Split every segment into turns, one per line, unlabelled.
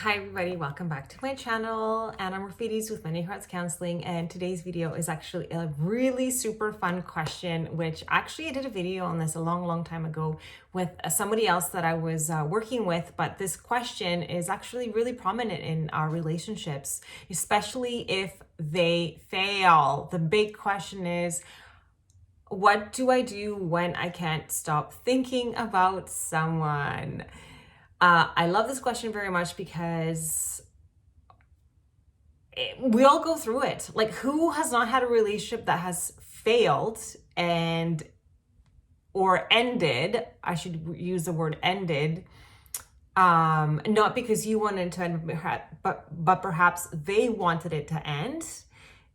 Hi everybody, welcome back to my channel, and I'm Rafides with Many Hearts Counseling, and today's video is actually a really super fun question, which actually I did a video on this a long time ago with somebody else that I was working with, but this question is actually really prominent in our relationships, especially if they fail. The big question is, what do I do when I can't stop thinking about someone? I love this question very much because we all go through it. Like, who has not had a relationship that has failed or ended? I should use the word ended. Not because you wanted to end, but perhaps they wanted it to end.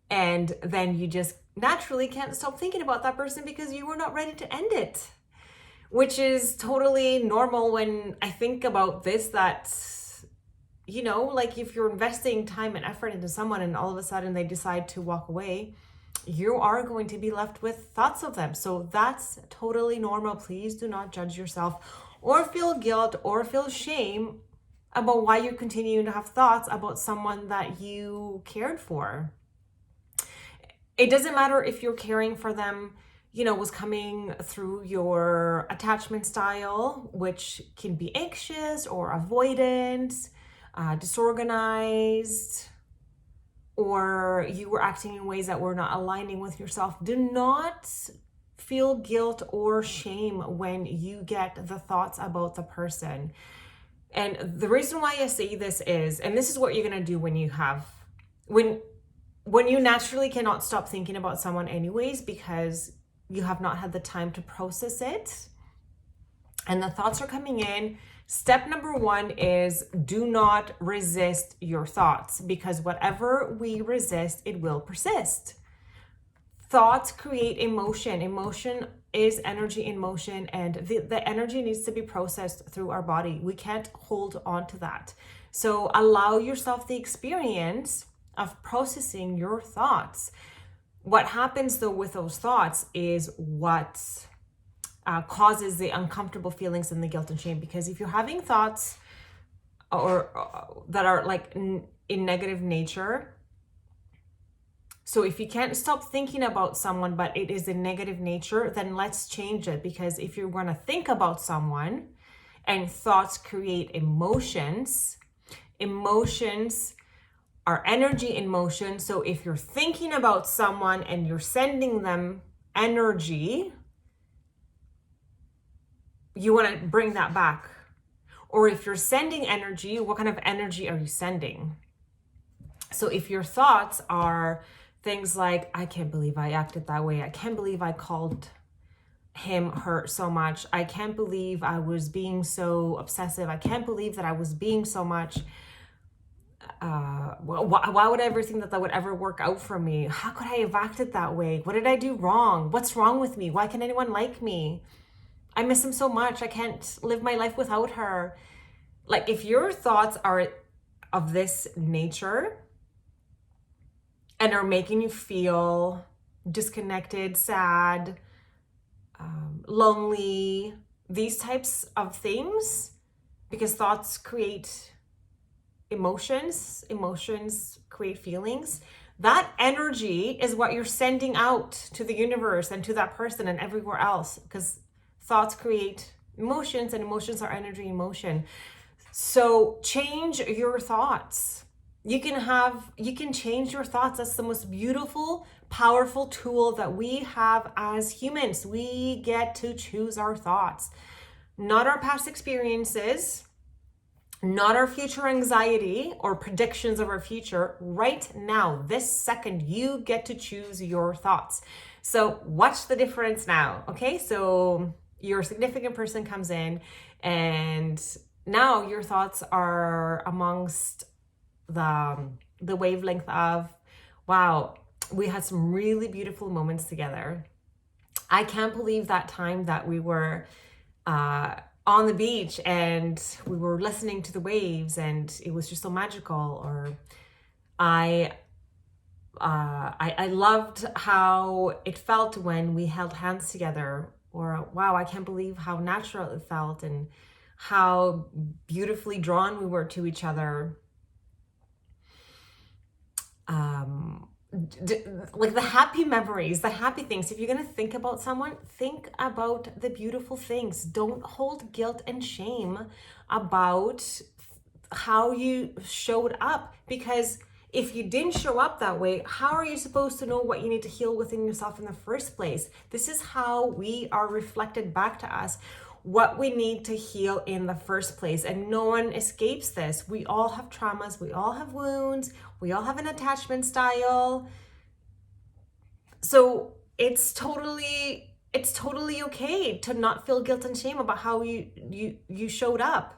And then you just naturally can't stop thinking about that person because you were not ready to end it. Which is totally normal when I think about this, that, like if you're investing time and effort into someone and all of a sudden they decide to walk away, you are going to be left with thoughts of them. So that's totally normal. Please do not judge yourself or feel guilt or feel shame about why you continue to have thoughts about someone that you cared for. It doesn't matter if you're caring for them was coming through your attachment style, which can be anxious or avoidant, disorganized, or you were acting in ways that were not aligning with yourself. Do not feel guilt or shame when you get the thoughts about the person. And the reason why I say this is, and this is what you're going to do when you naturally cannot stop thinking about someone anyways, because you have not had the time to process it and the thoughts are coming in. Step number one is do not resist your thoughts, because whatever we resist, it will persist. Thoughts create emotion. Emotion is energy in motion, and the energy needs to be processed through our body. We can't hold on to that. So allow yourself the experience of processing your thoughts. What happens though with those thoughts is what causes the uncomfortable feelings and the guilt and shame. Because if you're having thoughts or that are like in negative nature, so if you can't stop thinking about someone but it is in negative nature, then let's change it. Because if you're going to think about someone, and thoughts create emotions are energy in motion. So if you're thinking about someone and you're sending them energy, you want to bring that back. Or if you're sending energy, what kind of energy are you sending? So if your thoughts are things like, I can't believe I acted that way. I can't believe I called her so much. I can't believe I was being so obsessive. I can't believe that I was being so much. Why would I ever think that would ever work out for me? How could I have acted that way? What did I do wrong? What's wrong with me? Why can't anyone like me? I miss him so much. I can't live my life without her. Like, if your thoughts are of this nature and are making you feel disconnected, sad, lonely, these types of things, because thoughts create emotions create feelings. That energy is what you're sending out to the universe and to that person and everywhere else, because thoughts create emotions and emotions are energy in motion. So change your thoughts. You can change your thoughts. That's the most beautiful, powerful tool that we have as humans. We get to choose our thoughts, not our past experiences, not our future anxiety or predictions of our future. Right now, this second, you get to choose your thoughts. So watch the difference now. Okay, so your significant person comes in and now your thoughts are amongst the wavelength of, wow, we had some really beautiful moments together. I can't believe that time that we were on the beach and we were listening to the waves and it was just so magical. Or I loved how it felt when we held hands together. Or wow, I can't believe how natural it felt and how beautifully drawn we were to each other. like the happy memories, the happy things. If you're going to think about someone, think about the beautiful things. Don't hold guilt and shame about how you showed up, because if you didn't show up that way, how are you supposed to know what you need to heal within yourself in the first place? This is how we are reflected back to us, what we need to heal in the first place. And no one escapes this. We all have traumas, we all have wounds, we all have an attachment style. So it's totally okay to not feel guilt and shame about how you showed up.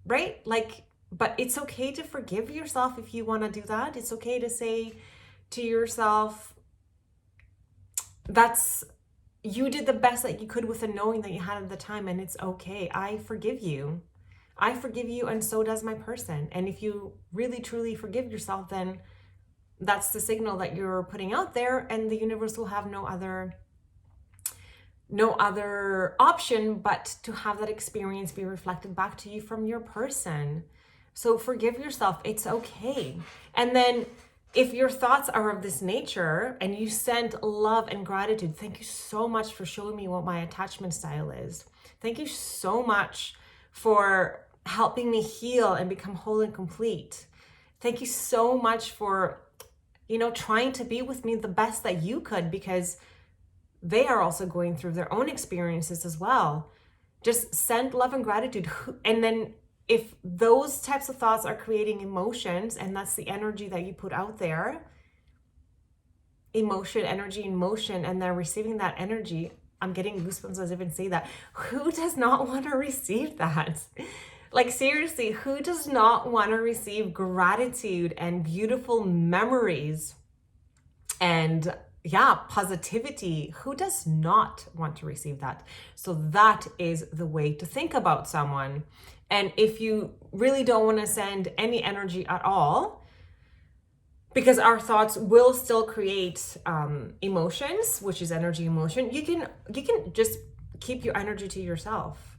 Right? Like, but it's okay to forgive yourself if you want to do that. It's okay to say to yourself, you did the best that you could with the knowing that you had at the time, and it's okay. I forgive you. I forgive you, and so does my person. And if you really truly forgive yourself, then that's the signal that you're putting out there, and the universe will have no other option but to have that experience be reflected back to you from your person. So forgive yourself. It's okay. And then if your thoughts are of this nature and you send love and gratitude, thank you so much for showing me what my attachment style is. Thank you so much for helping me heal and become whole and complete. Thank you so much for, trying to be with me the best that you could, because they are also going through their own experiences as well. Just send love and gratitude. And then if those types of thoughts are creating emotions, and that's the energy that you put out there, emotion, energy in motion, and they're receiving that energy, I'm getting goosebumps as I even say that. Who does not want to receive that? Like, seriously, who does not want to receive gratitude and beautiful memories and positivity? Who does not want to receive that? So that is the way to think about someone. And if you really don't want to send any energy at all, because our thoughts will still create emotions, which is energy emotion, you can just keep your energy to yourself.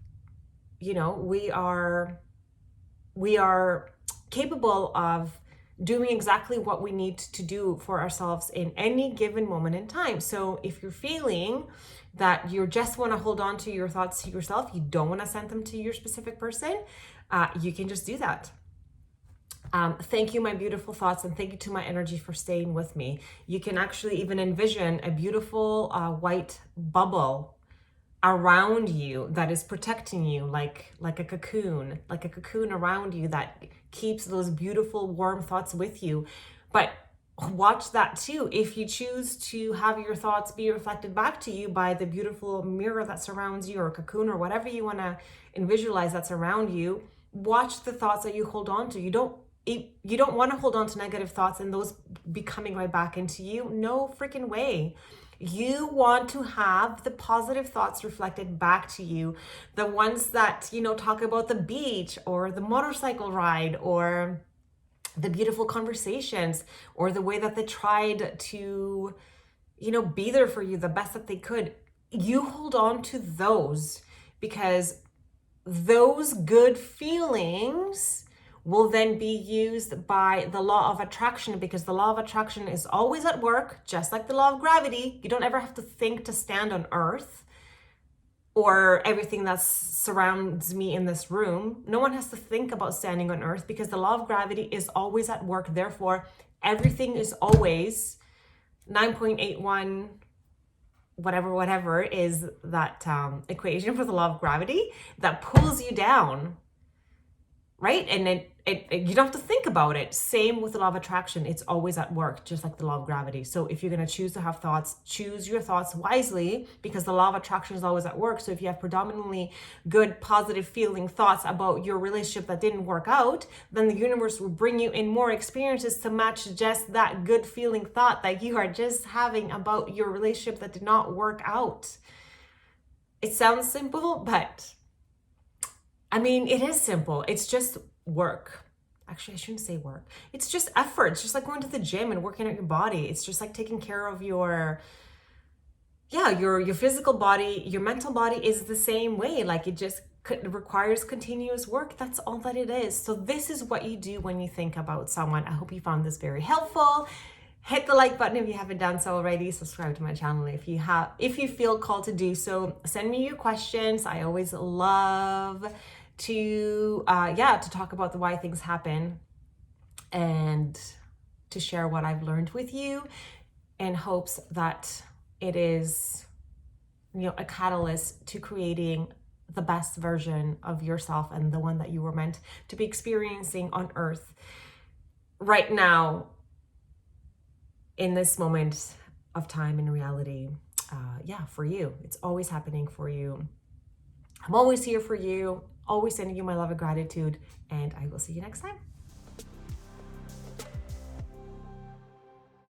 We are capable of doing exactly what we need to do for ourselves in any given moment in time. So if you're feeling that you just want to hold on to your thoughts to yourself, you don't want to send them to your specific person, you can just do that. Thank you, my beautiful thoughts, and thank you to my energy for staying with me. You can actually even envision a beautiful white bubble around you that is protecting you, like a cocoon around you that keeps those beautiful warm thoughts with you. But watch that too. If you choose to have your thoughts be reflected back to you by the beautiful mirror that surrounds you, or cocoon, or whatever you want to visualize that's around you, watch the thoughts that you hold on to. You don't want to hold on to negative thoughts and those be coming right back into you. No freaking way. You want to have the positive thoughts reflected back to you, the ones that, talk about the beach or the motorcycle ride or the beautiful conversations or the way that they tried to, be there for you the best that they could. You hold on to those, because those good feelings will then be used by the law of attraction, because the law of attraction is always at work, just like the law of gravity. You don't ever have to think to stand on Earth or everything that surrounds me in this room. No one has to think about standing on Earth, because the law of gravity is always at work. Therefore, everything is always 9.81 whatever is that equation for the law of gravity that pulls you down, right? And it you don't have to think about it. Same with the law of attraction. It's always at work, just like the law of gravity. So if you're going to choose to have thoughts, choose your thoughts wisely, because the law of attraction is always at work. So if you have predominantly good, positive feeling thoughts about your relationship that didn't work out, then the universe will bring you in more experiences to match just that good feeling thought that you are just having about your relationship that did not work out. It sounds simple, but it is simple. It's just work. Actually, I shouldn't say work. It's just effort. It's just like going to the gym and working out your body. It's just like taking care of your physical body. Your mental body is the same way. Like, it just requires continuous work. That's all that it is. So this is what you do when you think about someone. I hope you found this very helpful. Hit the like button if you haven't done so already. Subscribe to my channel if you feel called to do so. Send me your questions. I always love to talk about the why things happen and to share what I've learned with you, in hopes that it is, a catalyst to creating the best version of yourself and the one that you were meant to be experiencing on earth right now, in this moment of time and reality. For you. It's always happening for you. I'm always here for you, always sending you my love and gratitude, and I will see you next time.